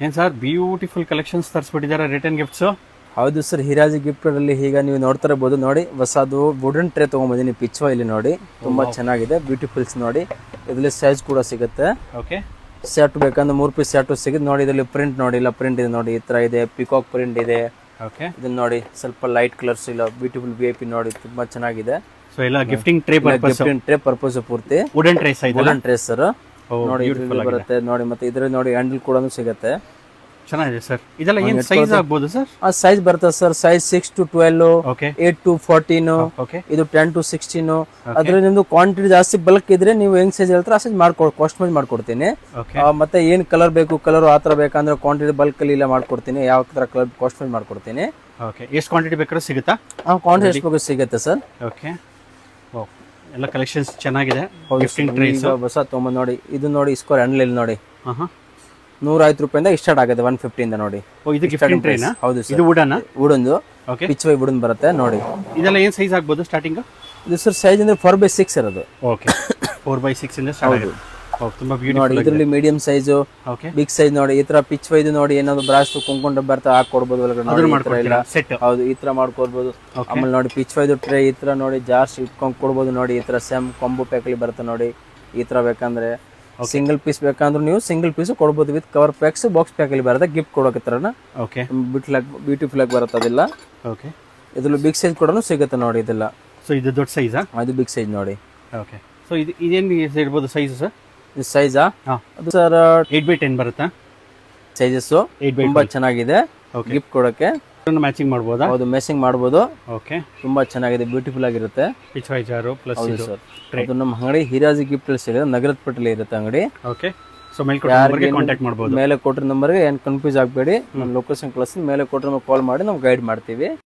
ಏನ್ sir beautiful collections ತರಿಸ್ಬಿಟ್ಟಿದ್ದಾರೆ return gifts. ಹೌದು ಸರ್, ಹಿರಾಜ್ ಗಿಫ್ಟ್ ಅಲ್ಲಿ ಈಗ ನೀವು ನೋಡ್ತಾ ಇರಬಹುದು. ನೋಡಿ ಹೊಸದು ವುಡನ್ ಟ್ರೇ ತಗೊಂಡ್ಬಂದಿನಿ ಪಿಚ್ವಾ. ಇಲ್ಲಿ ನೋಡಿ ತುಂಬಾ ಚೆನ್ನಾಗಿದೆ, ಬ್ಯೂಟಿಫುಲ್ಸ್ ನೋಡಿ. ಇದರಲ್ಲಿ ಸೈಜ್ ಕೂಡ ಸಿಗುತ್ತೆ. ಓಕೆ, ಸೆಟ್ ಬೇಕಂದ್ರೆ 3 ಪೀಸ್ ಸೆಟ್ ಸಿಗುತ್ತೆ ನೋಡಿ. ಇದರಲ್ಲಿ ಪ್ರಿಂಟ್ ನೋಡಿ, ಇಲ್ಲ ಪ್ರಿಂಟ್ ಇದೆ ನೋಡಿ, ಈ ತರ ಇದೆ. ಪಿಕಾಕ್ ಪ್ರಿಂಟ್ ಇದೆ. ಓಕೆ, ಇದನ್ನ ನೋಡಿ ಸ್ವಲ್ಪ ಲೈಟ್ ಕಲರ್ಸ್ ಇಲ್ಲ, ಬ್ಯೂಟಿಫುಲ್ VIP ನೋಡಿ, ತುಂಬಾ ಚೆನ್ನಾಗಿದೆ. ಸೊ ಎಲ್ಲ gifting tray purpose, gifting tray purpose ಪೂರ್ತಿ wooden tray size, wooden tray sir ನೋಡಿ. ಇದ್ರಲ್ಲಿ ಬರುತ್ತೆ ನೋಡಿ, ಮತ್ತೆ ಇದ್ರಲ್ಲಿ ನೋಡಿ ಹ್ಯಾಂಡಲ್ ಕೂಡ ಸಿಗುತ್ತೆ. ಚೆನ್ನಾಗಿದೆ ಸರ್. ಇದೆಲ್ಲ ಏನ್ ಸೈಜ್ ಆಗ್ಬೋದು ಸರ್? ಆ ಸೈಜ್ ಬರುತ್ತೆ sir. Size 6 to 12, okay, 8 to 14, okay, ಇದು 10 to 16. ಅದ್ರಲ್ಲಿ ನಿಮ್ದು ಕ್ವಾಂಟಿಟಿ ಜಾಸ್ತಿ ಬಲ್ಕ್ ಇದ್ರೆ ನೀವು ಹೆಂಗ್ ಸೈಜ್ ಹೇಳ್ತಾರೆ ಆ ಸೈಜ್ ಕಸ್ಟಮೈಸ್ ಮಾಡ್ಕೊಡ್ತೀನಿ. ಮತ್ತೆ ಏನ್ ಕಲರ್ ಬೇಕು, ಕಲರ್ ಆತರ ಬೇಕಂದ್ರೆ ಕ್ವಾಂಟಿಟಿ ಬಲ್ಕ್ ಅಲ್ಲಿ ಇಲ್ಲ ಮಾಡ್ಕೊಡ್ತೀನಿ. ಯಾವ ತರ ಕಲರ್ ಕಸ್ಟಮೈಸ್ ಮಾಡ್ಕೊಡ್ತೀನಿ. ಓಕೆ, ಎಷ್ಟು ಕ್ವಾಂಟಿಟಿ ಬೇಕಾದ್ರೂ ಸಿಗುತ್ತಾ? ಕ್ವಾಂಟಿಟಿ ಎಷ್ಟು ಬೇಕು ಸಿಗುತ್ತೆ ಸರ್. ಓಕೆ, ಎಲ್ಲ ಕಲೆಕ್ಷನ್ಸ್ ಚೆನ್ನಾಗಿದೆ. ಗಿಫ್ಟಿಂಗ್ ಟ್ರೇಸ್ ಹೊಸ ತೊಗೊಂಬಂದು ನೋಡಿ. ಇದು ನೋಡಿ ಸ್ಕೋರ್ ಹ್ಯಾಂಡಲ್ ನೋಡಿ. 150 ರೂಪಾಯಿಂದ ಸ್ಟಾರ್ಟ್ ಆಗುತ್ತೆ, 150 ಇಂದ ನೋಡಿ. ಇದು ಗಿಫ್ಟಿಂಗ್ ಟ್ರೇನಾ? ಹೌದು ಇದು ವುಡನ್ ವುಡನ್ದು. ಓಕೆ, ಪಿಚ್ವೈ ವುಡನ್ ಬರುತ್ತೆ ನೋಡಿ. ಇದೆಲ್ಲ ಏನ್ ಸೈಜ್ ಆಗ್ಬೋದು ಸ್ಟಾರ್ಟಿಂಗ್? ಇದು ಸರ್ ಸೈಜ್ ಅಂದ್ರೆ 4x6 ಇರೋದು. ಓಕೆ, 4x6 ಇಂದ ಸ್ಟಾರ್ಟ್ ಆಗುತ್ತೆ. ತುಂಬಾ ನೋಡಿ. ಬ್ಯೂಟಿಫುಲ್. ಇದರಲ್ಲಿ medium size, okay, big size ನೋಡಿ. ಈ ತರ ಪಿಚ್ ವೈದು ನೋಡಿ, ಏನಾದ್ರು ಬ್ರಾಸ್ ಕುಂಕೊಂಡು ಬರ್ತಾ ಹಾಕೊಡ್ಬೋದು ಒಳಗಡೆ ನೋಡಿ. ಸೆಟ್ ಹೌದು, ಈ ತರ ಮಾಡ್ಕೊಡ್ಬೋದು. ಆಮೇಲೆ ನೋಡಿ ಪಿಚ್ ವೈದು ಟ್ರೇ ಈ ತರ ನೋಡಿ ಜಾರ್ಸ್ ಇಟ್ಕೊಂಡ್ ಕೊಡ್ಬೋದು ನೋಡಿ. ಈ ತರ ಸೆಮ್ ಕೊಂಬು ಪ್ಯಾಕಲ್ಲಿ ಬರುತ್ತೆ ನೋಡಿ. ಈ ತರ ಬೇಕಂದ್ರೆ ಸಿಂಗಲ್ ಪೀಸ್ ಬೇಕಂದ್ರೆ ನೀವು ಸಿಂಗಲ್ ಪೀಸ್ ಕೊಡ್ಬೋದು. ವಿತ್ ಕವರ್ ಪ್ಯಾಕ್ಸ್ ಬಾಕ್ಸ್ ಪ್ಯಾಕಲ್ಲಿ ಬರುತ್ತೆ. ಗಿಫ್ಟ್ ಕೊಡೋಕೆ ತರನ ಓಕೆ, ಬ್ಯೂಟಿಫುಲ್ ಆಗಿ ಬರುತ್ತೆ ಅದೆಲ್ಲ. ಓಕೆ, ಇದ್ರಲ್ಲಿ ಬಿಗ್ ಸೈಜ್ ಕೂಡ ಸಿಗುತ್ತೆ ನೋಡಿ. ಇದೆಲ್ಲ ಸೊ ಇದು ದೊಡ್ಡ ಸೈಜಾ? ಅದು ಬಿಗ್ ಸೈಜ್ ನೋಡಿ. ಓಕೆ, ಸೊ ಇದೇನು ಇರ್ಬೋದು ಸೈಜ್ ಸರ್? ಇದು ಸೈಜಾ? ಅದು ಸರ್ 8x10 ಬರುತ್ತಾ ಸೈಜಸ್. ತುಂಬಾ ಚೆನ್ನಾಗಿದೆ ಗಿಫ್ಟ್ ಕೊಡೋಕೆ. ಮ್ಯಾಚಿಂಗ್ ಮಾಡಬಹುದಾ? ಹೌದು, ಮ್ಯಾಚಿಂಗ್ ಮಾಡಬಹುದು. ಓಕೆ, ತುಂಬಾ ಚೆನ್ನಾಗಿದೆ, ಬ್ಯೂಟಿಫುಲ್ ಆಗಿರುತ್ತೆ. ಪಿಚ್ವೈ ಜಾರು ಪ್ಲಸ್ ಇದು ಟ್ರೇ. ಅದು ನಮ್ಮ ಅಂಗಡಿ ಹಿರಾಜ್ ಗಿಫ್ಟ್ ಅಲ್ಲಿ ಸಿಗುತ್ತೆ, ನಗರದ ಪೇಟೆಯಲ್ಲಿ ಇರುತ್ತೆ ಅಂಗಡಿ. ಓಕೆ, ಸೊ ಮೇಲೆ ಕೊಟ್ಟ ನಂಬರ್ಗೆ ಕಾಂಟ್ಯಾಕ್ಟ್ ಮಾಡಬಹುದು. ಮೇಲೆ ಕೊಟ್ಟಿರೋ ನಂಬರ್ಗೆ ಏನು ಕನ್ಫ್ಯೂಸ್ ಆಗಬೇಡಿ. ನಮ್ಮ ಲೊಕೇಶನ್ ಕಳಿಸಿ ಮೇಲೆ ಕೊಟ್ಟಿರೋ ಕಾಲ್ ಮಾಡಿ ನಾವು ಗೈಡ್ ಮಾಡ್ತೀವಿ.